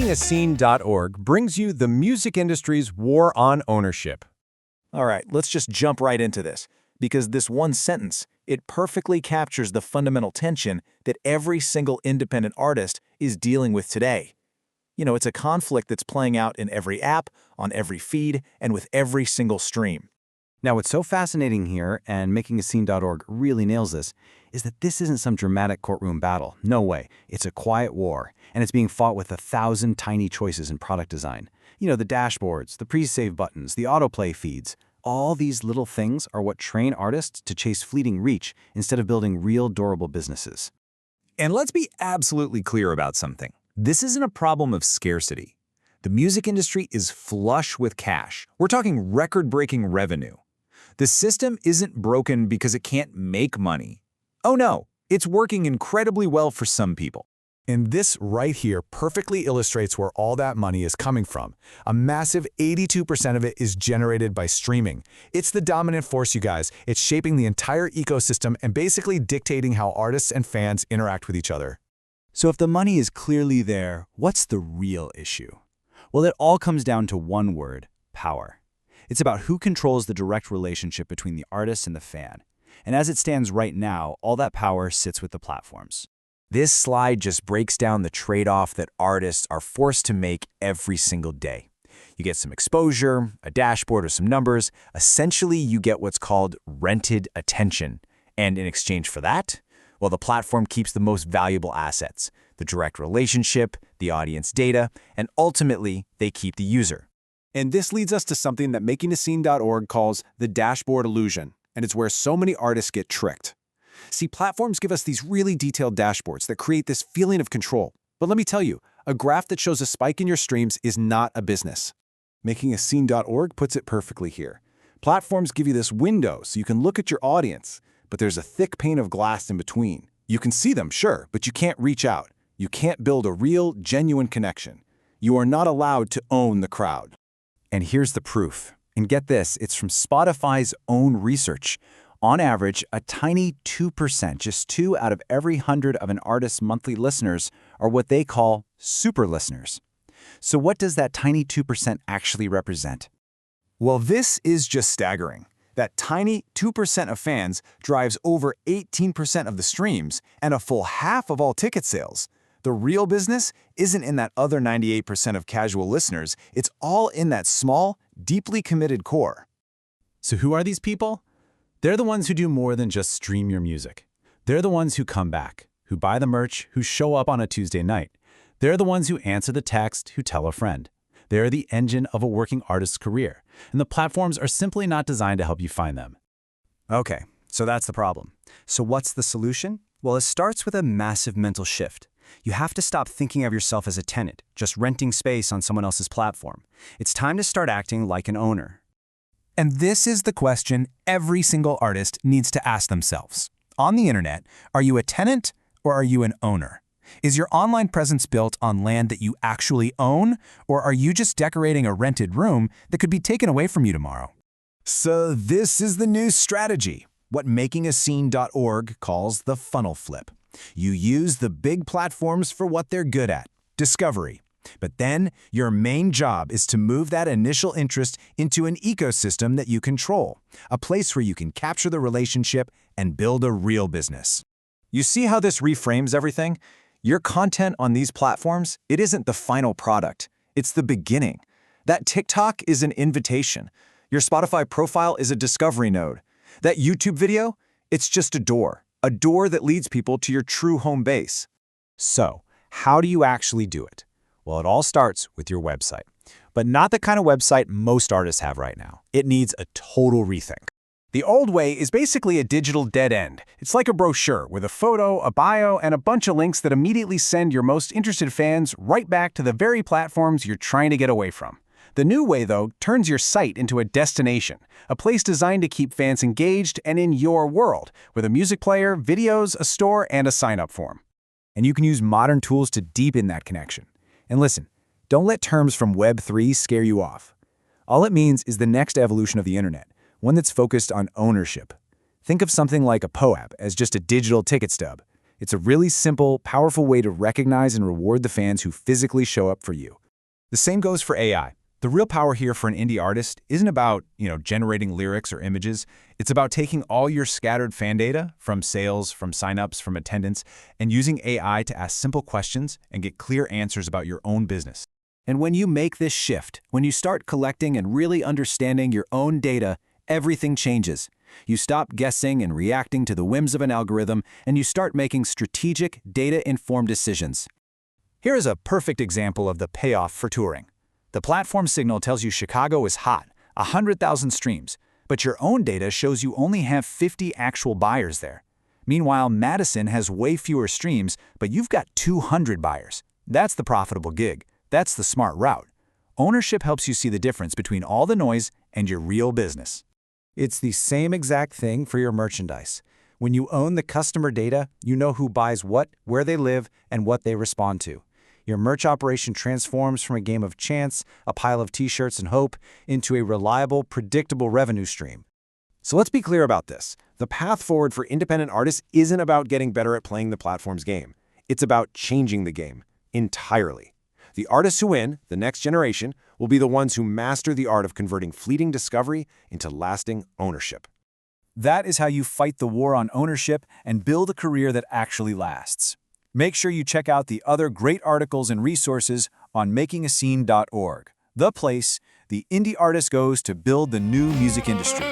MakingAScene.org brings you the music industry's war on ownership. All right, let's just jump right into this, because this one sentence, it perfectly captures the fundamental tension that every single independent artist is dealing with today. It's a conflict that's playing out in every app, on every feed, and with every single stream. Now, what's so fascinating here, and MakingAScene.org really nails this, is that this isn't some dramatic courtroom battle. No way. It's a quiet war, and it's being fought with 1,000 tiny choices in product design. The dashboards, the pre-save buttons, the autoplay feeds. All these little things are what train artists to chase fleeting reach instead of building real, durable businesses. And let's be absolutely clear about something. This isn't a problem of scarcity. The music industry is flush with cash. We're talking record-breaking revenue. The system isn't broken because it can't make money. Oh no, it's working incredibly well for some people. And this right here perfectly illustrates where all that money is coming from. A massive 82% of it is generated by streaming. It's the dominant force, you guys. It's shaping the entire ecosystem and basically dictating how artists and fans interact with each other. So if the money is clearly there, what's the real issue? Well, it all comes down to one word: power. It's about who controls the direct relationship between the artist and the fan. And as it stands right now, all that power sits with the platforms. This slide just breaks down the trade-off that artists are forced to make every single day. You get some exposure, a dashboard, or some numbers. Essentially, you get what's called rented attention. And in exchange for that, well, the platform keeps the most valuable assets: the direct relationship, the audience data, and ultimately, they keep the user. And this leads us to something that MakingAScene.org calls the dashboard illusion, and it's where so many artists get tricked. See, platforms give us these really detailed dashboards that create this feeling of control. But let me tell you, a graph that shows a spike in your streams is not a business. MakingAScene.org puts it perfectly here. Platforms give you this window so you can look at your audience, but there's a thick pane of glass in between. You can see them, sure, but you can't reach out. You can't build a real, genuine connection. You are not allowed to own the crowd. And here's the proof. And get this, it's from Spotify's own research. On average, a tiny 2%, just 2 out of every 100 of an artist's monthly listeners, are what they call super listeners. So what does that tiny 2% actually represent? Well, this is just staggering. That tiny 2% of fans drives over 18% of the streams and a full half of all ticket sales. The real business isn't in that other 98% of casual listeners. It's all in that small, deeply committed core. So who are these people? They're the ones who do more than just stream your music. They're the ones who come back, who buy the merch, who show up on a Tuesday night. They're the ones who answer the text, who tell a friend. They're the engine of a working artist's career, and the platforms are simply not designed to help you find them. Okay, so that's the problem. So what's the solution? Well, it starts with a massive mental shift. You have to stop thinking of yourself as a tenant, just renting space on someone else's platform. It's time to start acting like an owner. And this is the question every single artist needs to ask themselves. On the internet, are you a tenant or are you an owner? Is your online presence built on land that you actually own, or are you just decorating a rented room that could be taken away from you tomorrow? So this is the new strategy, what MakingAScene.org calls the funnel flip. You use the big platforms for what they're good at, discovery. But then your main job is to move that initial interest into an ecosystem that you control, a place where you can capture the relationship and build a real business. You see how this reframes everything? Your content on these platforms, it isn't the final product. It's the beginning. That TikTok is an invitation. Your Spotify profile is a discovery node. That YouTube video, it's just a door that leads people to your true home base. So, how do you actually do it? Well, it all starts with your website. But not the kind of website most artists have right now. It needs a total rethink. The old way is basically a digital dead end. It's like a brochure with a photo, a bio, and a bunch of links that immediately send your most interested fans right back to the very platforms you're trying to get away from. The new way, though, turns your site into a destination, a place designed to keep fans engaged and in your world, with a music player, videos, a store, and a sign-up form. And you can use modern tools to deepen that connection. And listen, don't let terms from Web3 scare you off. All it means is the next evolution of the internet, one that's focused on ownership. Think of something like a POAP as just a digital ticket stub. It's a really simple, powerful way to recognize and reward the fans who physically show up for you. The same goes for AI. The real power here for an indie artist isn't about, generating lyrics or images. It's about taking all your scattered fan data from sales, from signups, from attendance, and using AI to ask simple questions and get clear answers about your own business. And when you make this shift, when you start collecting and really understanding your own data, everything changes. You stop guessing and reacting to the whims of an algorithm, and you start making strategic, data-informed decisions. Here is a perfect example of the payoff for touring. The platform signal tells you Chicago is hot, 100,000 streams, but your own data shows you only have 50 actual buyers there. Meanwhile, Madison has way fewer streams, but you've got 200 buyers. That's the profitable gig. That's the smart route. Ownership helps you see the difference between all the noise and your real business. It's the same exact thing for your merchandise. When you own the customer data, you know who buys what, where they live, and what they respond to. Your merch operation transforms from a game of chance, a pile of t-shirts and hope, into a reliable, predictable revenue stream. So let's be clear about this. The path forward for independent artists isn't about getting better at playing the platform's game. It's about changing the game entirely. The artists who win, the next generation, will be the ones who master the art of converting fleeting discovery into lasting ownership. That is how you fight the war on ownership and build a career that actually lasts. Make sure you check out the other great articles and resources on makingascene.org, the place the indie artist goes to build the new music industry.